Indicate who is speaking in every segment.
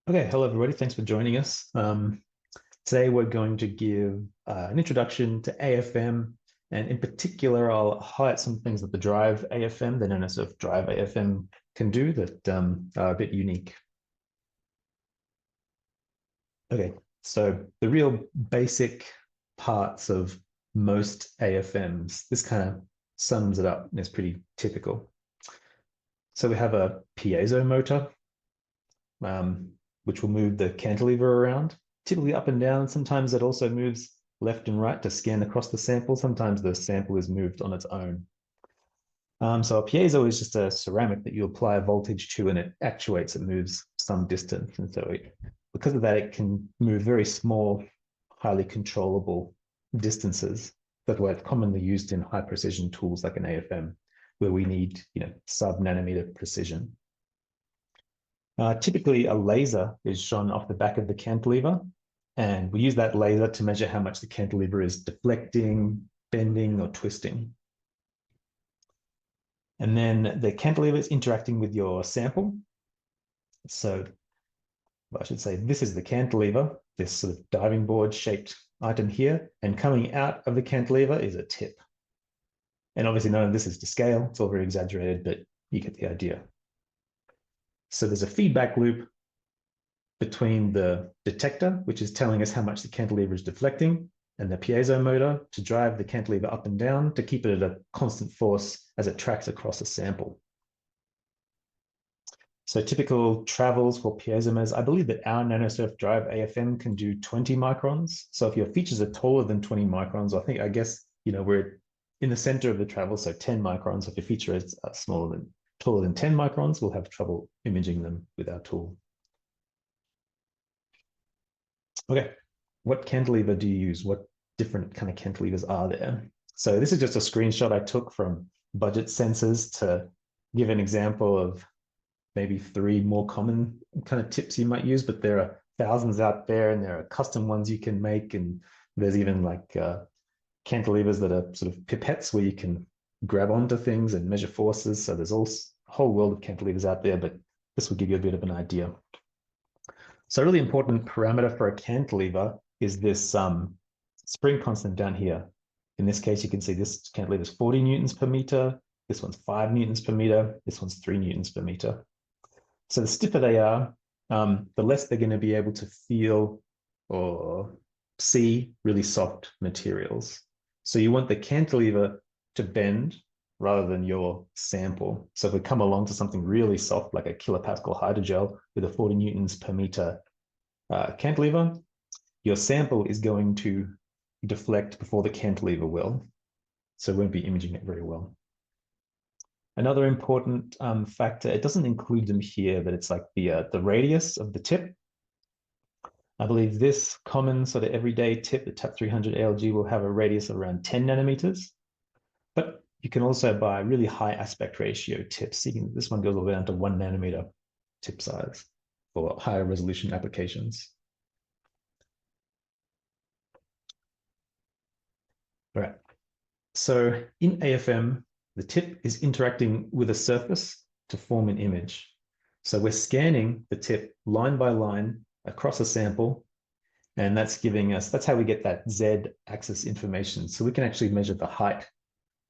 Speaker 1: Okay, hello everybody. Thanks for joining us. Today we're going to give an introduction to AFM, and in particular, I'll highlight some things that the Drive AFM, the Nanosurf Drive AFM, can do that are a bit unique. Okay, so the real basic parts of most AFMs, this kind of sums it up and is pretty typical. So we have a piezo motor, which will move the cantilever around, typically up and down. Sometimes it also moves left and right to scan across the sample. Sometimes the sample is moved on its own. So a piezo is just a ceramic that you apply a voltage to and it actuates, it moves some distance. And so because of that, it can move very small, highly controllable distances that were commonly used in high precision tools like an AFM, where we need, sub-nanometer precision. Typically, a laser is shone off the back of the cantilever, and we use that laser to measure how much the cantilever is deflecting, bending, or twisting. And then the cantilever is interacting with your sample. So I should say this is the cantilever, this sort of diving board shaped item here, and coming out of the cantilever is a tip. And obviously none of this is to scale, it's all very exaggerated, but you get the idea. So there's a feedback loop between the detector, which is telling us how much the cantilever is deflecting, and the piezo motor to drive the cantilever up and down to keep it at a constant force as it tracks across a sample. So typical travels for piezomers, I believe that our Nanosurf Drive AFM can do 20 microns. So if your features are taller than 20 microns, I guess, we're in the center of the travel, so 10 microns. If your feature is taller than 10 microns, we'll have trouble imaging them with our tool. Okay, what cantilever do you use? What different kind of cantilevers are there? So this is just a screenshot I took from budget sensors to give an example of maybe 3 more common kind of tips you might use, but there are thousands out there and there are custom ones you can make. And there's even like cantilevers that are sort of pipettes where you can grab onto things and measure forces. So there's a whole world of cantilevers out there, but this will give you a bit of an idea. So a really important parameter for a cantilever is this spring constant down here. In this case, you can see this cantilever is 40 newtons per meter. This one's 5 newtons per meter. This one's 3 newtons per meter. So the stiffer they are, the less they're going to be able to feel or see really soft materials. So you want the cantilever to bend rather than your sample. So if we come along to something really soft, like a kilopascal hydrogel with a 40 newtons per meter cantilever, your sample is going to deflect before the cantilever will. So we won't be imaging it very well. Another important factor, it doesn't include them here, but it's like the radius of the tip. I believe this common sort of everyday tip, the TAP 300 ALG, will have a radius of around 10 nanometers. But you can also buy really high aspect ratio tips. This one goes all the way down to 1 nanometer tip size for higher resolution applications. All right. So in AFM, the tip is interacting with a surface to form an image. So we're scanning the tip line by line across a sample, and that's how we get that Z-axis information. So we can actually measure the height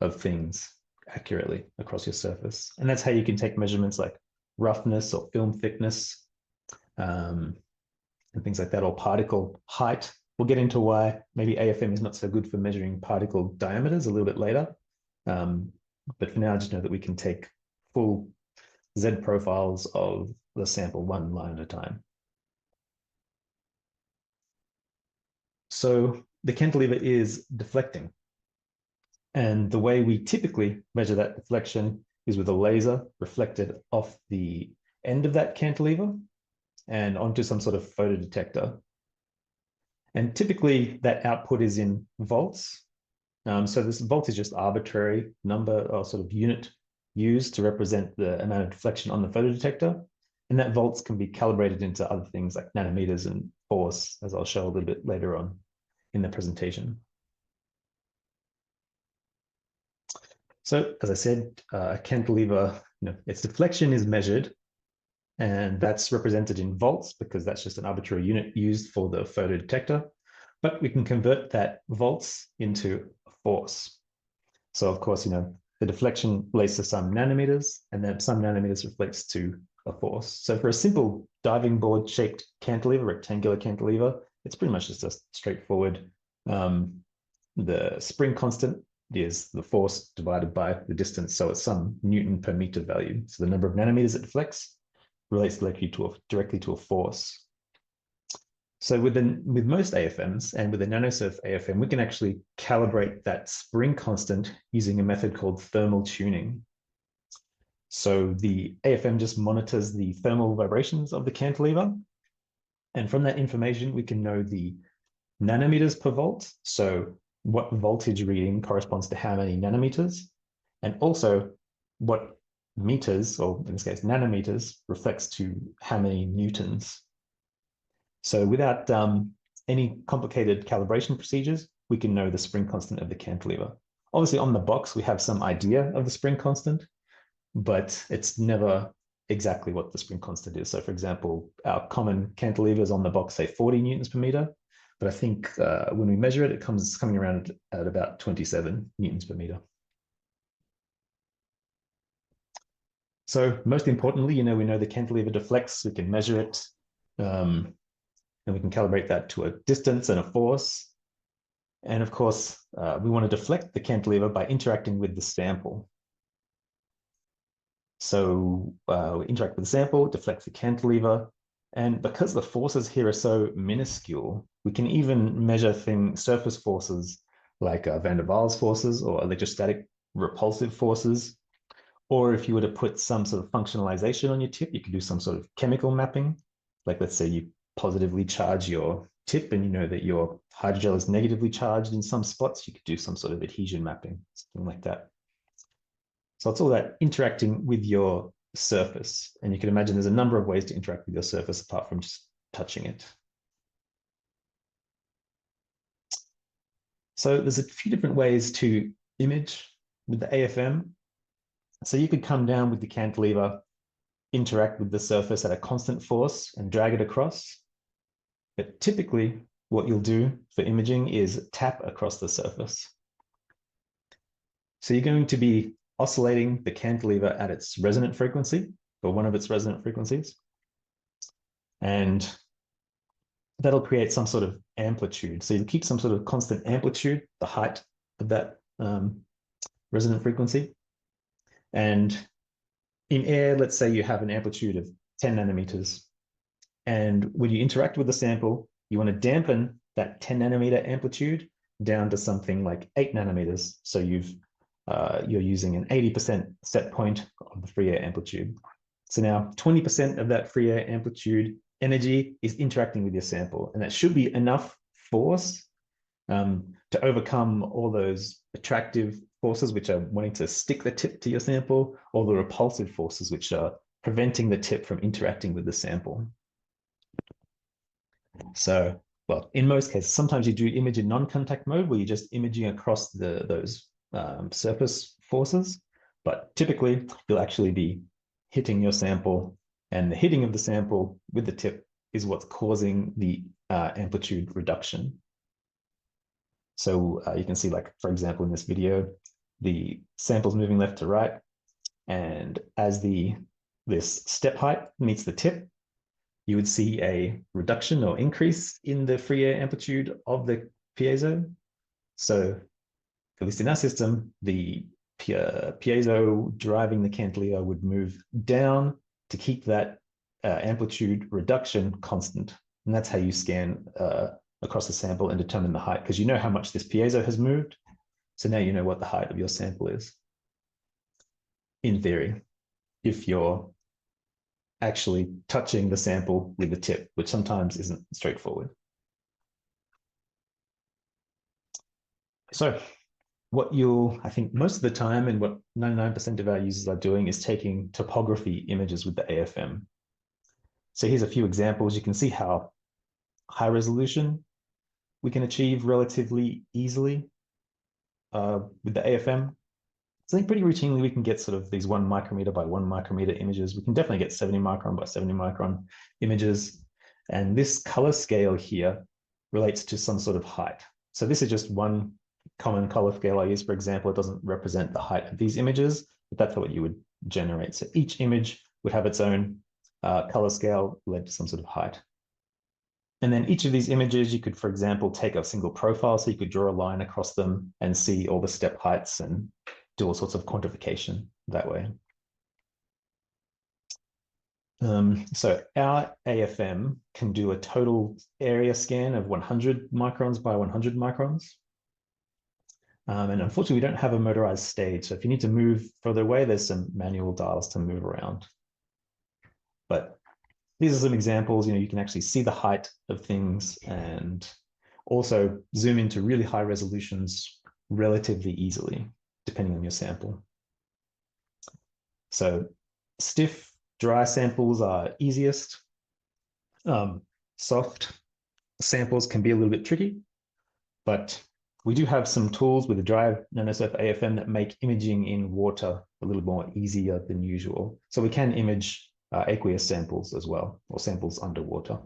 Speaker 1: of things accurately across your surface. And that's how you can take measurements like roughness or film thickness and things like that, or particle height. We'll get into why maybe AFM is not so good for measuring particle diameters a little bit later. But for now, just know that we can take full Z profiles of the sample one line at a time. So the cantilever is deflecting. And the way we typically measure that deflection is with a laser reflected off the end of that cantilever and onto some sort of photodetector. And typically that output is in volts. So this volt is just arbitrary number or sort of unit used to represent the amount of deflection on the photodetector. And that volts can be calibrated into other things like nanometers and force, as I'll show a little bit later on in the presentation. So as I said, a cantilever, its deflection is measured and that's represented in volts because that's just an arbitrary unit used for the photo detector. But we can convert that volts into a force. So of course, the deflection relates to some nanometers, and then some nanometers reflects to a force. So for a simple diving board shaped cantilever, rectangular cantilever, it's pretty much just a straightforward, the spring constant is the force divided by the distance. So it's some Newton per meter value. So the number of nanometers it deflects relates directly to a force. So with most AFMs and with the Nanosurf AFM, we can actually calibrate that spring constant using a method called thermal tuning. So the AFM just monitors the thermal vibrations of the cantilever. And from that information, we can know the nanometers per volt. So what voltage reading corresponds to how many nanometers, and also what meters, or in this case, nanometers, reflects to how many newtons. So without any complicated calibration procedures, we can know the spring constant of the cantilever. Obviously, on the box, we have some idea of the spring constant, but it's never exactly what the spring constant is. So for example, our common cantilevers on the box say 40 newtons per meter, but I think when we measure it, it coming around at about 27 newtons per meter. So most importantly, we know the cantilever deflects, we can measure it, and we can calibrate that to a distance and a force. And of course, we want to deflect the cantilever by interacting with the sample. So we interact with the sample, deflect the cantilever, and because the forces here are so minuscule, we can even measure surface forces like van der Waals forces or electrostatic repulsive forces. Or if you were to put some sort of functionalization on your tip, you could do some sort of chemical mapping. Like let's say you positively charge your tip and you know that your hydrogel is negatively charged in some spots, you could do some sort of adhesion mapping, something like that. So it's all that interacting with your surface. And you can imagine there's a number of ways to interact with your surface apart from just touching it. So there's a few different ways to image with the AFM. So you could come down with the cantilever, interact with the surface at a constant force and drag it across. But typically what you'll do for imaging is tap across the surface. So you're going to be oscillating the cantilever at its resonant frequency, or one of its resonant frequencies. And that'll create some sort of amplitude. So you keep some sort of constant amplitude, the height of that resonant frequency. And in air, let's say you have an amplitude of 10 nanometers. And when you interact with the sample, you want to dampen that 10 nanometer amplitude down to something like 8 nanometers. So you're using an 80% set point of the free air amplitude. So now 20% of that free air amplitude energy is interacting with your sample, and that should be enough force to overcome all those attractive forces which are wanting to stick the tip to your sample, or the repulsive forces which are preventing the tip from interacting with the sample. So, well, in most cases, sometimes you do image in non-contact mode where you're just imaging across those surface forces, but typically you'll actually be hitting your sample, and the hitting of the sample with the tip is what's causing the amplitude reduction. So you can see, like, for example, in this video, the sample's moving left to right, and as this step height meets the tip, you would see a reduction or increase in the free air amplitude of the piezo. So at least in our system, the piezo driving the cantilever would move down to keep that amplitude reduction constant. And that's how you scan across the sample and determine the height, because you know how much this piezo has moved. So now you know what the height of your sample is, in theory, if you're actually touching the sample with the tip, which sometimes isn't straightforward. So what I think most of the time, and what 99% of our users are doing, is taking topography images with the AFM. So here's a few examples. You can see how high resolution we can achieve relatively easily with the AFM. So I think pretty routinely we can get sort of these 1 micrometer by 1 micrometer images. We can definitely get 70 micron by 70 micron images. And this color scale here relates to some sort of height. So this is just one common color scale I use. For example, it doesn't represent the height of these images, but that's what you would generate. So each image would have its own color scale led to some sort of height. And then each of these images, you could, for example, take a single profile. So you could draw a line across them and see all the step heights and do all sorts of quantification that way. So our AFM can do a total area scan of 100 microns by 100 microns. And unfortunately, we don't have a motorized stage. So if you need to move further away, there's some manual dials to move around. But these are some examples. You can actually see the height of things and also zoom into really high resolutions relatively easily, depending on your sample. So stiff, dry samples are easiest. Soft samples can be a little bit tricky, but we do have some tools with the dry Nanosurf AFM that make imaging in water a little more easier than usual. So we can image aqueous samples as well, or samples underwater.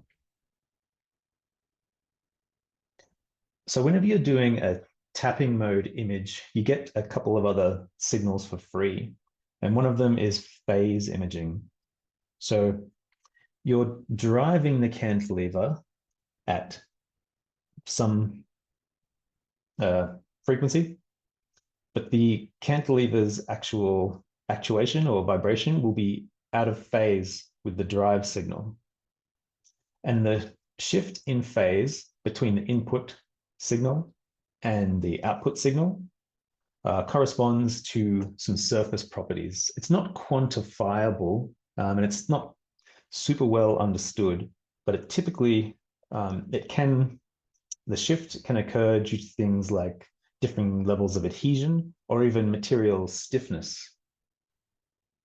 Speaker 1: So whenever you're doing a tapping mode image, you get a couple of other signals for free. And one of them is phase imaging. So you're driving the cantilever at some frequency, but the cantilever's actual actuation or vibration will be out of phase with the drive signal. And the shift in phase between the input signal and the output signal corresponds to some surface properties. It's not quantifiable and it's not super well understood, but it typically, the shift can occur due to things like differing levels of adhesion or even material stiffness.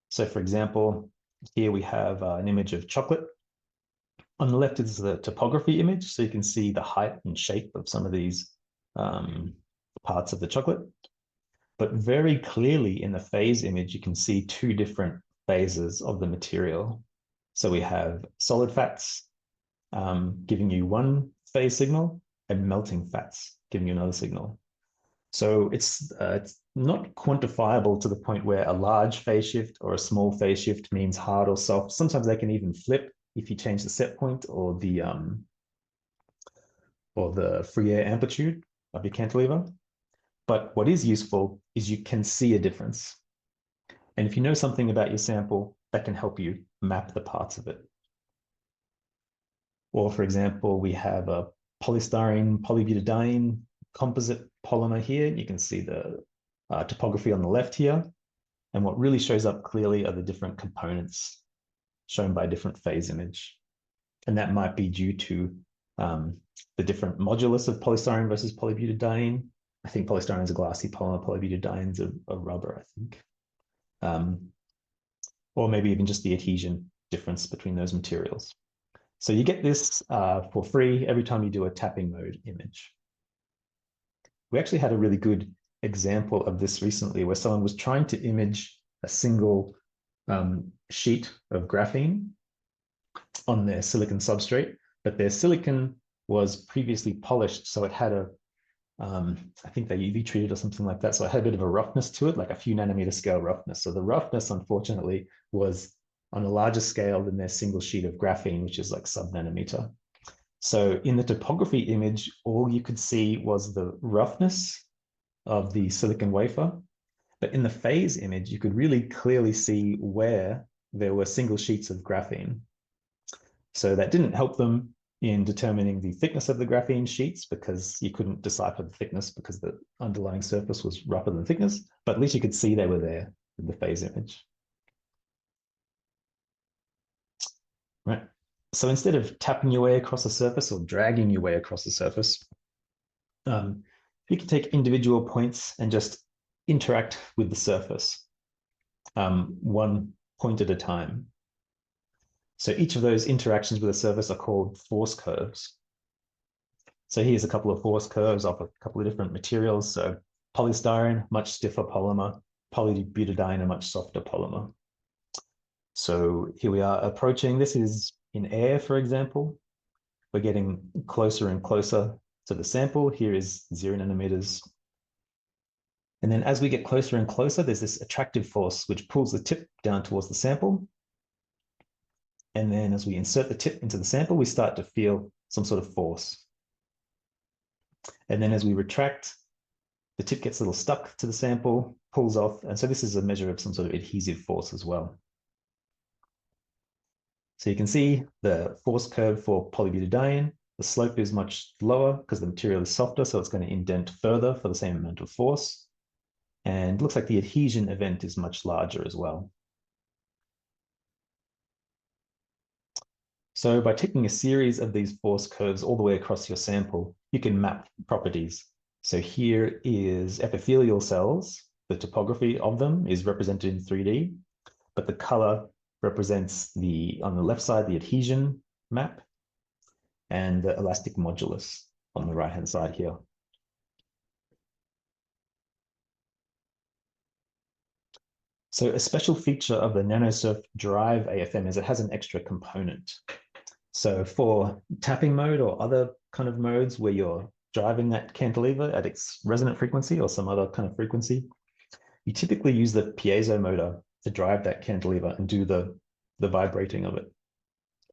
Speaker 1: So for example, here we have an image of chocolate. On the left is the topography image, so you can see the height and shape of some of these parts of the chocolate. But very clearly in the phase image, you can see 2 different phases of the material. So we have solid fats giving you one phase signal and melting fats giving you another signal. So it's not quantifiable to the point where a large phase shift or a small phase shift means hard or soft. Sometimes they can even flip if you change the set point or the free air amplitude of your cantilever. But what is useful is you can see a difference. And if you know something about your sample, that can help you map the parts of it. Or for example, we have a polystyrene polybutadiene composite polymer here. You can see the topography on the left here. And what really shows up clearly are the different components shown by a different phase image. And that might be due to the different modulus of polystyrene versus polybutadiene. I think polystyrene is a glassy polymer, polybutadiene is a rubber, I think. Or maybe even just the adhesion difference between those materials. So you get this for free every time you do a tapping mode image. We actually had a really good example of this recently where someone was trying to image a single sheet of graphene on their silicon substrate, but their silicon was previously polished, so it had a I think they UV treated or something like that. So it had a bit of a roughness to it, like a few nanometer scale roughness. So the roughness, unfortunately, was on a larger scale than their single sheet of graphene, which is like sub-nanometer. So in the topography image, all you could see was the roughness of the silicon wafer. But in the phase image, you could really clearly see where there were single sheets of graphene. So that didn't help them in determining the thickness of the graphene sheets because you couldn't decipher the thickness because the underlying surface was rougher than thickness, but at least you could see they were there in the phase image. Right. So instead of tapping your way across a surface or dragging your way across the surface, you can take individual points and just interact with the surface, one point at a time. So each of those interactions with the surface are called force curves. So here's a couple of force curves of a couple of different materials. So polystyrene, much stiffer polymer. polybutadiene, a much softer polymer. So here we are approaching, this is in air, for example. We're getting closer and closer to the sample. Here is 0 nanometers. And then as we get closer and closer, there's this attractive force which pulls the tip down towards the sample. And then as we insert the tip into the sample, we start to feel some sort of force. And then as we retract, the tip gets a little stuck to the sample, pulls off. And so this is a measure of some sort of adhesive force as well. So you can see the force curve for polybutadiene. The slope is much lower because the material is softer, so it's going to indent further for the same amount of force. And it looks like the adhesion event is much larger as well. So by taking a series of these force curves all the way across your sample, you can map properties. So here is epithelial cells. The topography of them is represented in 3D, but the color represents on the left side, the adhesion map, and the elastic modulus on the right-hand side here. So a special feature of the Nanosurf Drive AFM is it has an extra component. So for tapping mode or other kind of modes where you're driving that cantilever at its resonant frequency or some other kind of frequency, you typically use the piezo motor to drive that cantilever and do the vibrating of it.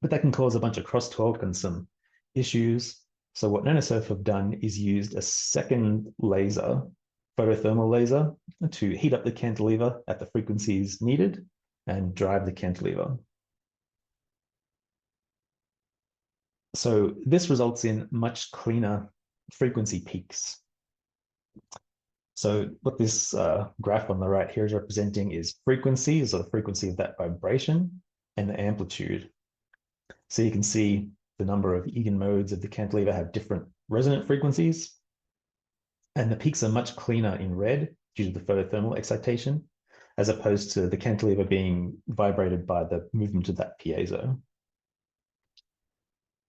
Speaker 1: But that can cause a bunch of crosstalk and some issues. So what Nanosurf have done is used a second laser, photothermal laser, to heat up the cantilever at the frequencies needed and drive the cantilever. So this results in much cleaner frequency peaks. So what this graph on the right here is representing is frequency, so the frequency of that vibration, and the amplitude. So you can see the number of eigenmodes of the cantilever have different resonant frequencies, and the peaks are much cleaner in red due to the photothermal excitation, as opposed to the cantilever being vibrated by the movement of that piezo.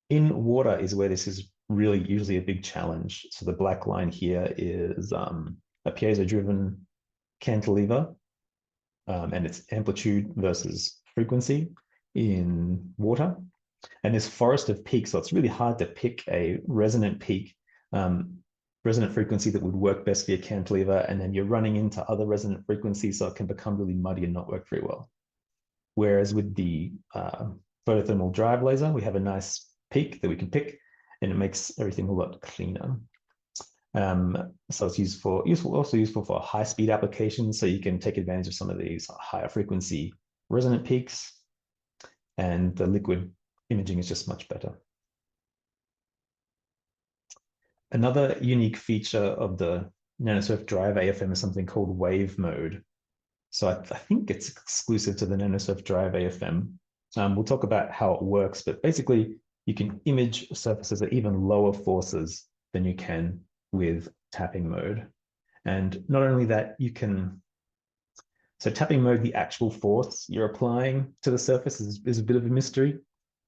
Speaker 1: In water is where this is really usually a big challenge. So the black line here is a piezo-driven cantilever and its amplitude versus frequency in water. And this forest of peaks, so it's really hard to pick a resonant peak, resonant frequency that would work best for your cantilever, and then you're running into other resonant frequencies, so it can become really muddy and not work very well. Whereas with the photothermal drive laser, we have a nice peak that we can pick, and it makes everything a lot cleaner. So it's also useful for high-speed applications, so you can take advantage of some of these higher frequency resonant peaks, and the liquid imaging is just much better. Another unique feature of the Nanosurf Drive AFM is something called wave mode. So I think it's exclusive to the Nanosurf Drive AFM. We'll talk about how it works, but basically you can image surfaces at even lower forces than you can with tapping mode. And not only that, so tapping mode, the actual force you're applying to the surface is a bit of a mystery.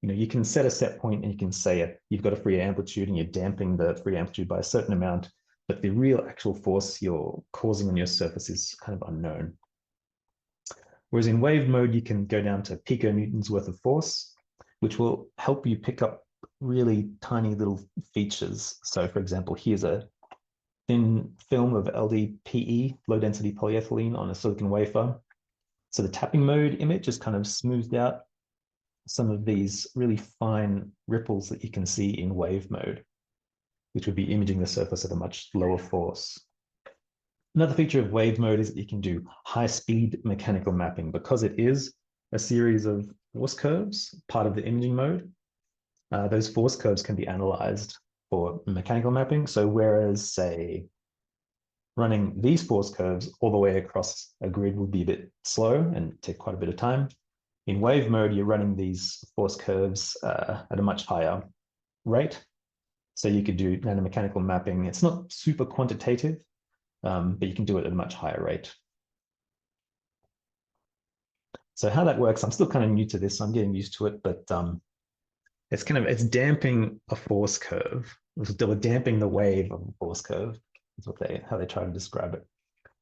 Speaker 1: You can set a set point and you can say you've got a free amplitude and you're damping the free amplitude by a certain amount, but the real actual force you're causing on your surface is kind of unknown. Whereas in wave mode, you can go down to piconewtons worth of force, which will help you pick up really tiny little features. So for example, here's a thin film of LDPE, low density polyethylene, on a silicon wafer. So the tapping mode image is kind of smoothed out some of these really fine ripples that you can see in wave mode, which would be imaging the surface at a much lower force. Another feature of wave mode is that you can do high-speed mechanical mapping. Because it is a series of force curves, part of the imaging mode, those force curves can be analyzed for mechanical mapping. So whereas, say, running these force curves all the way across a grid would be a bit slow and take quite a bit of time, in wave mode, you're running these force curves at a much higher rate. So you could do nanomechanical mapping. It's not super quantitative, but you can do it at a much higher rate. So how that works, I'm still kind of new to this, so I'm getting used to it, but it's damping a force curve. We're damping the wave of a force curve, is how they try to describe it.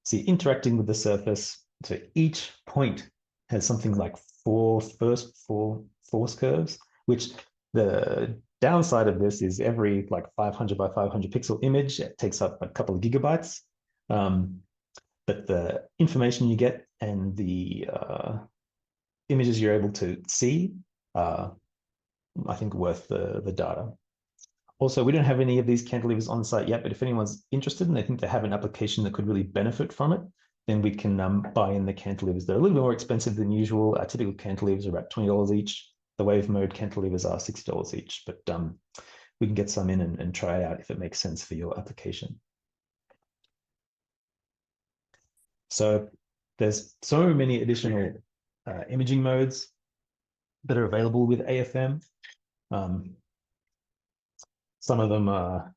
Speaker 1: So you're interacting with the surface. So each point has something like four force curves, which the downside of this is every like 500 by 500 pixel image, it takes up a couple of gigabytes. But the information you get and the images you're able to see are, I think, worth the data. Also, we don't have any of these cantilevers on site yet, but if anyone's interested and they think they have an application that could really benefit from it, then we can buy in the cantilevers. They're a little bit more expensive than usual. Our typical cantilevers are about $20 each. The wave mode cantilevers are $60 each, but we can get some in and try it out if it makes sense for your application. So there's so many additional imaging modes that are available with AFM. Some of them are,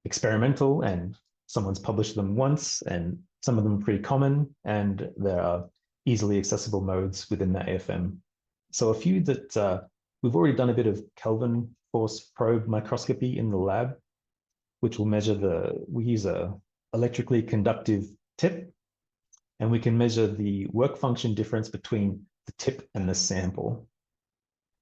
Speaker 1: experimental and someone's published them once, and some of them are pretty common, and there are easily accessible modes within the AFM. So a few that we've already done a bit of Kelvin force probe microscopy in the lab, which will measure we use a electrically conductive tip, and we can measure the work function difference between the tip and the sample,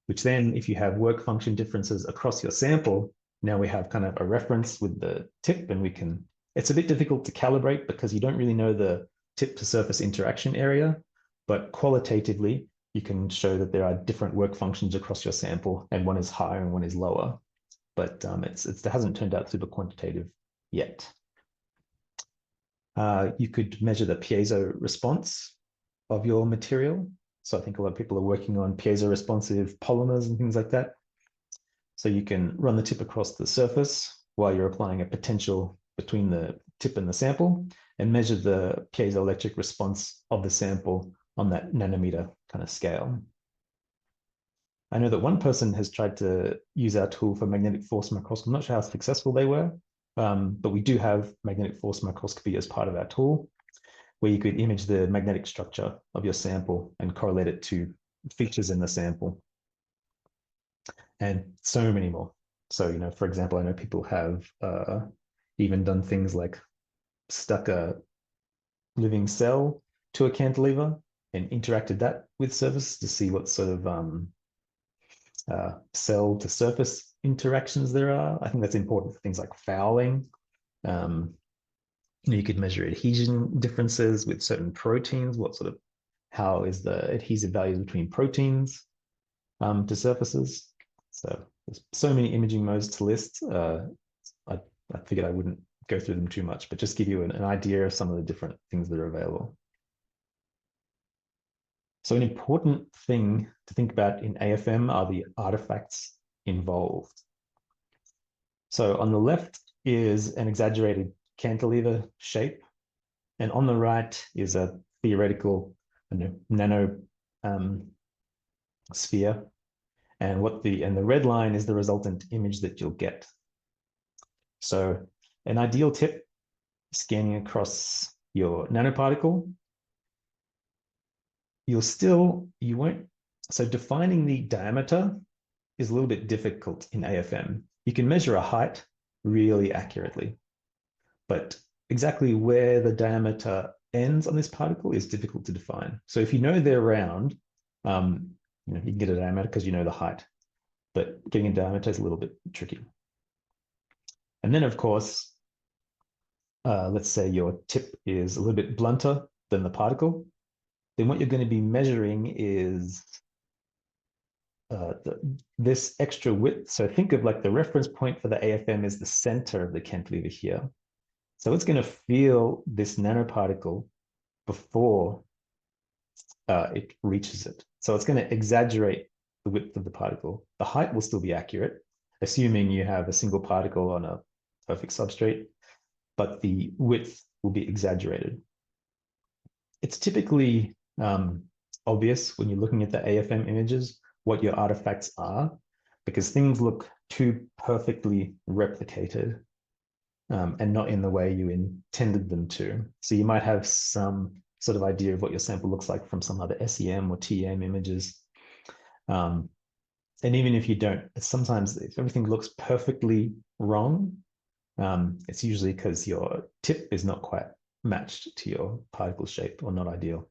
Speaker 1: which then, if you have work function differences across your sample, now we have kind of a reference with the tip, and it's a bit difficult to calibrate because you don't really know the tip to surface interaction area, but qualitatively, you can show that there are different work functions across your sample, and one is higher and one is lower. But it hasn't turned out super quantitative yet. You could measure the piezo response of your material. So I think a lot of people are working on piezo responsive polymers and things like that. So you can run the tip across the surface while you're applying a potential between the tip and the sample, and measure the piezoelectric response of the sample on that nanometer kind of scale. I know that one person has tried to use our tool for magnetic force microscopy. I'm not sure how successful they were, but we do have magnetic force microscopy as part of our tool, where you could image the magnetic structure of your sample and correlate it to features in the sample. And so many more. So, for example, I know people have even done things like stuck a living cell to a cantilever and interacted that with surface to see what sort of cell to surface interactions there are. I think that's important for things like fouling. You could measure adhesion differences with certain proteins. How is the adhesive values between proteins to surfaces? So there's so many imaging modes to list. I figured I wouldn't go through them too much, but just give you an idea of some of the different things that are available. So an important thing to think about in AFM are the artifacts involved. So on the left is an exaggerated cantilever shape, and on the right is a theoretical nano sphere, and the red line is the resultant image that you'll get. So an ideal tip scanning across your nanoparticle, so defining the diameter is a little bit difficult in AFM. You can measure a height really accurately, but exactly where the diameter ends on this particle is difficult to define. So if you know they're round, you can get a diameter because you know the height, but getting a diameter is a little bit tricky. And then, of course, let's say your tip is a little bit blunter than the particle, then what you're going to be measuring is this extra width. So think of like the reference point for the AFM is the center of the cantilever here. So it's going to feel this nanoparticle before it reaches it. So it's going to exaggerate the width of the particle. The height will still be accurate, assuming you have a single particle on a perfect substrate, but the width will be exaggerated. It's typically obvious when you're looking at the AFM images what your artifacts are, because things look too perfectly replicated and not in the way you intended them to. So you might have some sort of idea of what your sample looks like from some other SEM or TEM images. And even if you don't, sometimes if everything looks perfectly wrong, it's usually because your tip is not quite matched to your particle shape or not ideal.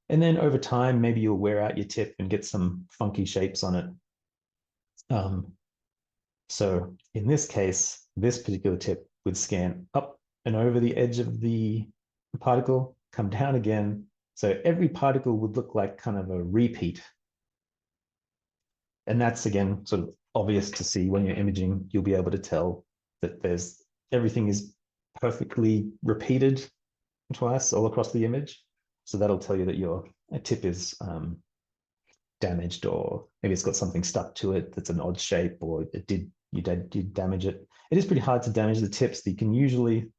Speaker 1: And then over time, maybe you'll wear out your tip and get some funky shapes on it. So in this case, this particular tip would scan up and over the edge of the particle, come down again. So every particle would look like kind of a repeat. And that's, again, sort of obvious to see when you're imaging. You'll be able to tell that everything is perfectly repeated twice all across the image. So that'll tell you that your tip is damaged, or maybe it's got something stuck to it that's an odd shape, or you did damage it. It is pretty hard to damage the tips. That you can usually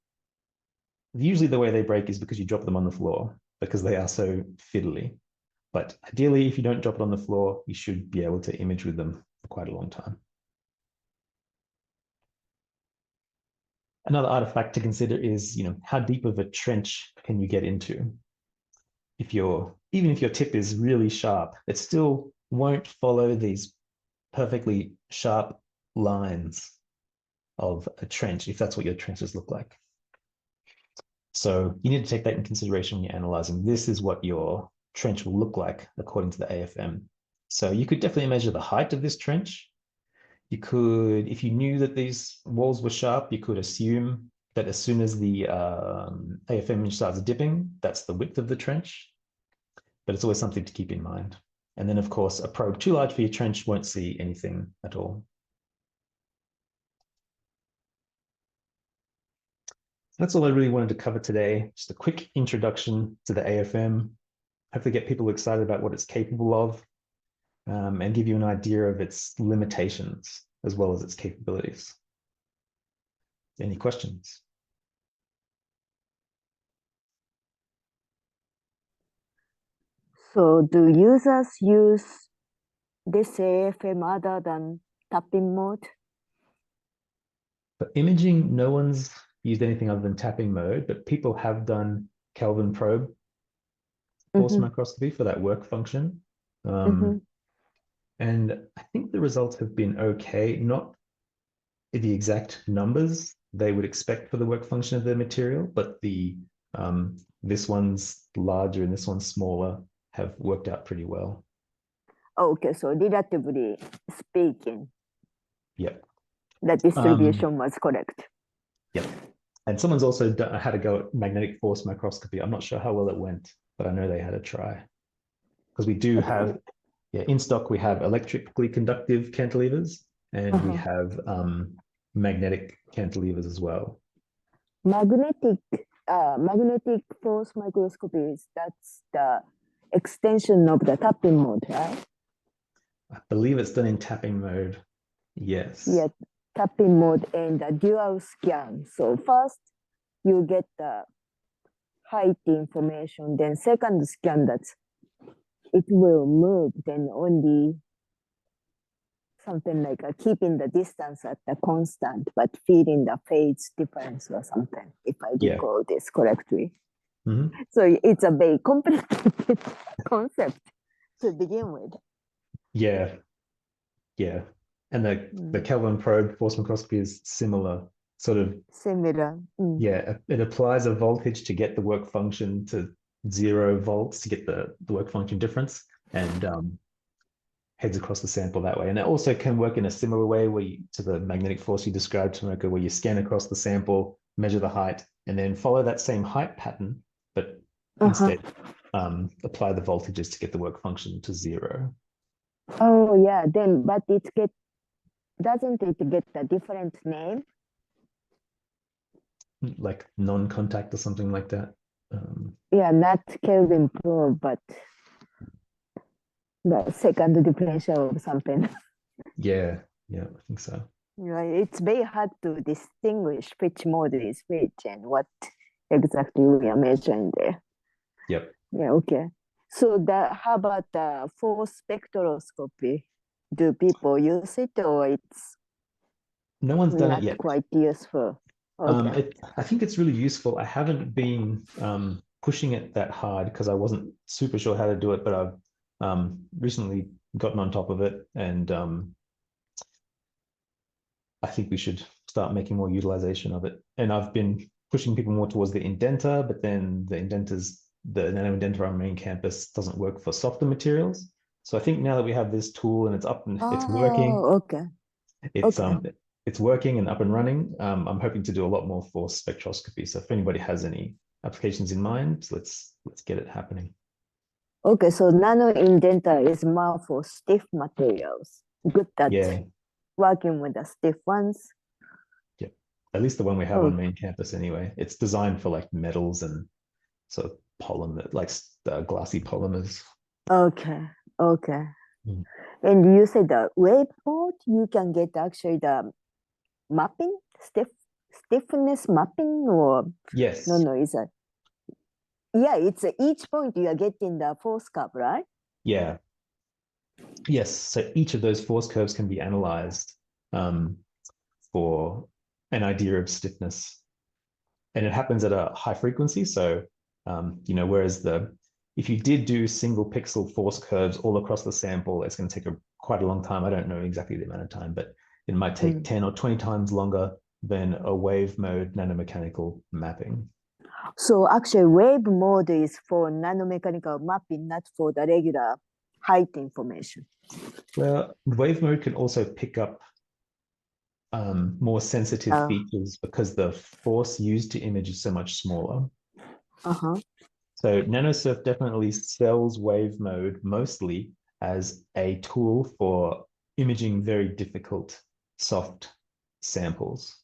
Speaker 1: the way they break is because you drop them on the floor, because they are so fiddly. But ideally, if you don't drop it on the floor, you should be able to image with them for quite a long time. Another artifact to consider is, how deep of a trench can you get into? Even if your tip is really sharp, it still won't follow these perfectly sharp lines of a trench, if that's what your trenches look like. So you need to take that in consideration when you're analyzing. This is what your trench will look like according to the AFM. So you could definitely measure the height of this trench. You could, if you knew that these walls were sharp, you could assume that as soon as the AFM image starts dipping, that's the width of the trench. But it's always something to keep in mind. And then, of course, a probe too large for your trench won't see anything at all. That's all I really wanted to cover today. Just a quick introduction to the AFM. Hopefully get people excited about what it's capable of, and give you an idea of its limitations as well as its capabilities. Any questions?
Speaker 2: So do users use this AFM other than tapping mode?
Speaker 1: For imaging, no one's used anything other than tapping mode, but people have done Kelvin probe force microscopy for that work function. And I think the results have been okay, not the exact numbers they would expect for the work function of the material, but this one's larger and this one's smaller have worked out pretty well.
Speaker 2: Okay, so relatively speaking,
Speaker 1: Yep.
Speaker 2: the distribution was correct.
Speaker 1: Yep. And someone's also had a go at magnetic force microscopy. I'm not sure how well it went, but I know they had a try. Because we do have, in stock, we have electrically conductive cantilevers, and we have magnetic cantilevers as well.
Speaker 2: Magnetic force microscopy, that's the extension of the tapping mode, right?
Speaker 1: I believe it's done in tapping mode. Yes.
Speaker 2: Yeah, tapping mode and the dual scan. So first you get the height information, then second scan that it will move, then only something like keeping the distance at the constant, but feeding the phase difference or something, if I recall this correctly. So it's a very complicated concept to begin with.
Speaker 1: Yeah. And the Kelvin probe force microscopy is similar, sort of.
Speaker 2: Similar.
Speaker 1: Yeah, it applies a voltage to get the work function to 0 volts to get the work function difference, and heads across the sample that way. And it also can work in a similar way to the magnetic force you described, Tomoko, where you scan across the sample, measure the height, and then follow that same height pattern, but instead apply the voltages to get the work function to 0.
Speaker 2: Oh yeah, then but doesn't it get a different name?
Speaker 1: Like non-contact or something like that.
Speaker 2: Yeah, not Kelvin probe, but the second differential or something.
Speaker 1: Yeah, I think so.
Speaker 2: Yeah, it's very hard to distinguish which mode is which and what exactly we are measuring there.
Speaker 1: Yep.
Speaker 2: Yeah, okay. So how about the force spectroscopy? Do people use it, or it's
Speaker 1: no one's done it yet?
Speaker 2: Quite useful. Okay.
Speaker 1: I think it's really useful. I haven't been pushing it that hard because I wasn't super sure how to do it, but I've recently gotten on top of it, and I think we should start making more utilization of it. And I've been pushing people more towards the indenter, but then the nano indenter on main campus doesn't work for softer materials. So I think now that we have this tool and it's up and it's working,
Speaker 2: okay.
Speaker 1: It's working and up and running. I'm hoping to do a lot more for spectroscopy. So if anybody has any applications in mind, let's get it happening.
Speaker 2: Okay, so nano indenter is more for stiff materials. Good that working with the stiff ones.
Speaker 1: Yeah, at least the one we have on main campus anyway. It's designed for like metals and sort of polymer, like glassy polymers.
Speaker 2: Okay. And you said the wave mode, you can get actually the mapping, stiffness mapping, or
Speaker 1: yes.
Speaker 2: No, it's it's each point you are getting the force curve, right?
Speaker 1: Yeah. Yes. So each of those force curves can be analyzed for an idea of stiffness, and it happens at a high frequency. So whereas if you did do single pixel force curves all across the sample, it's going to take quite a long time. I don't know exactly the amount of time, but it might take 10 or 20 times longer than a wave mode nanomechanical mapping.
Speaker 2: So actually wave mode is for nanomechanical mapping, not for the regular height information.
Speaker 1: Well, wave mode can also pick up more sensitive features because the force used to image is so much smaller. So Nanosurf definitely sells wave mode mostly as a tool for imaging very difficult soft samples.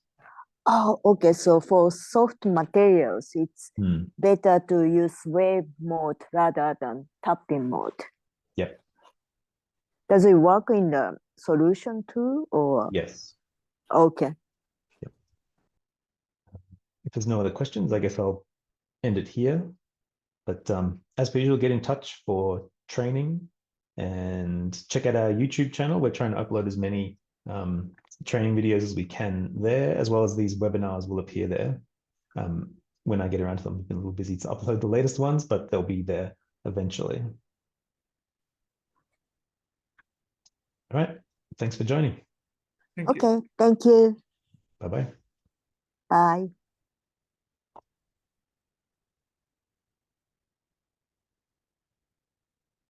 Speaker 2: Oh, okay. So for soft materials, it's better to use wave mode rather than tapping mode.
Speaker 1: Yep.
Speaker 2: Does it work in the solution too, or?
Speaker 1: Yes.
Speaker 2: Okay.
Speaker 1: Yep. If there's no other questions, I guess I'll end it here. But as per usual, get in touch for training and check out our YouTube channel. We're trying to upload as many training videos as we can there, as well as these webinars will appear there. When I get around to them, I've been a little busy to upload the latest ones, but they'll be there eventually. All right. Thanks for joining.
Speaker 2: Okay. Thank you.
Speaker 1: Bye-bye.
Speaker 2: Bye.